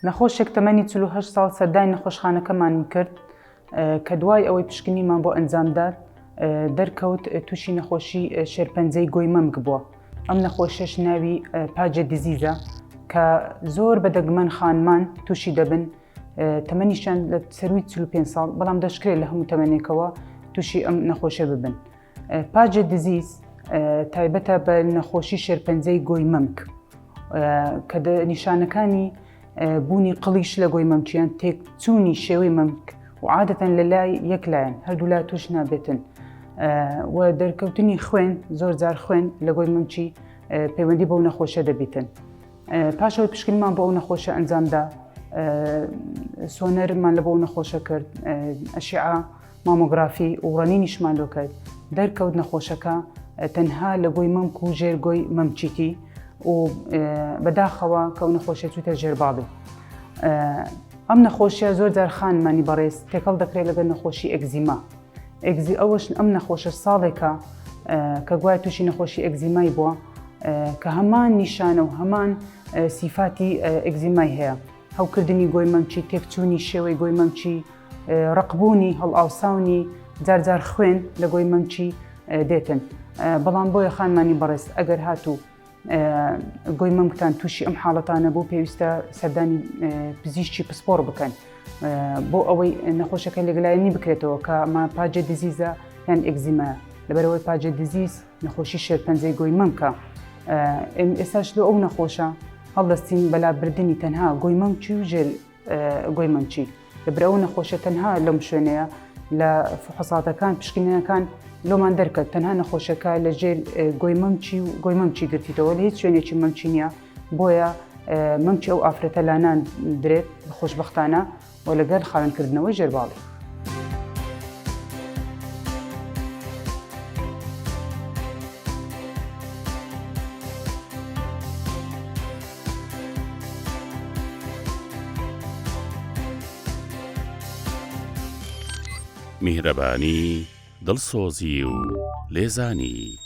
نەخۆشێک تەمەنی 48 ساڵ سەردانی نەخۆشخانەکەمان کرد کە دوای ئەوەی پشکنیمان بۆ ئەنجامدات دەرکەوت تووشی نەخۆشی شێرپەنجەی گۆی مەمک بووە. ئەم نەخۆشیش ناوی پاجە دیزیزە کە زۆر بەدەگمەن خانمان تووشی دەبن، تەمەنیشان لە سەروی 45 ساڵ، بەڵام دەشکرێت لە هەموو تەمەنێکەوە تووشی ئەم نەخۆشە ببن. پاجە دیزیز تایبەتە بە نەخۆشی شێرپەنجەی گۆی مەمک کە نیشانەکانی بوونی قڵیش لە گۆی مەمچیان تێکچوونی شێوەی مەمک و عادەتەن لە لای یەکلایەن، هەردوو لای توش نابێتن و دەرکەوتنی خوێن، زۆر جار خوێن لە گۆی مەمچی پەیوەندی بەو نەخۆشە دەبێتن. پاشەوەی پشکنیمان بۆ ئەو نەخۆشە ئەنجامدا، سۆنەرمان لە بۆ ئەو نەخۆشە کرد، ئەشعە، مامۆگرافی و ڕەنینیشمان لۆ کرد. دەرکەوت نەخۆشەکە تەنها لە گۆی مەمک و ژێر گۆی مەمچیتی و بەداخەوە کە ئەو نەخۆشیە چووتە ژێرباڵی. ئەم نەخۆشیە زۆر جار خانمانی بەڕێز تێکەڵ دەکرێت لەگەڵ نەخۆشی ئەگزیما. ئەوەش ئەم نەخۆشە ساڵێکە کە گوایە تووشی نەخۆشی ئەگزیمای بووە کە هەمان نیشانە و هەمان سیفاتی ئەگزیمای هەیە. هەوکردنی گۆی مەمچی، تێکچوونی شێوەی گۆی مەمچی، ڕقبوونی هەڵئاوساونی، جارجار خوێن لە گۆی مەمچی دێتن. بەڵام بۆیە خانمانی بەڕێز ئەگەر هاتوو گۆی مەمکتان تووشی ئەم حاڵەتانە بوو، پێویستە سەردانی پزیشکی پسپۆڕ بکەن بۆ ئەوەی نەخۆشەکە لەگەلایەنی بکرێتەوە کە ئەمە پاجە دیزیزە یان ئێگزیمایە. لەبەرەوەی پاجە دیزیز نەخۆشی شێرپەنجەی گۆی مەمکە. ئێستاش لە ئەو نەخۆشە هەڵدەستین بەلابردنی تەنها گۆی مەمچی و ژێر گۆی مەمچی. لەبەرەوە ئەو نەخۆشە تەنها لەم شوێنەیە لە فحوساتەکان پشکنینەکان لۆمان دەرکەوت تەنها نەخۆشەکە لە ژێر گۆی مەمچی و گۆی مەمچی گرتیتەوە، لە هیچ شوێنێکی مەمچی نییە. بۆیە مەمچی ئەو ئافرەتە لانان درێت خۆشبەختانە و لەگەڵ خاوێنکردنەوەی ژێرباڵی. میهرەبانی، دڵسۆزی و لێزانی.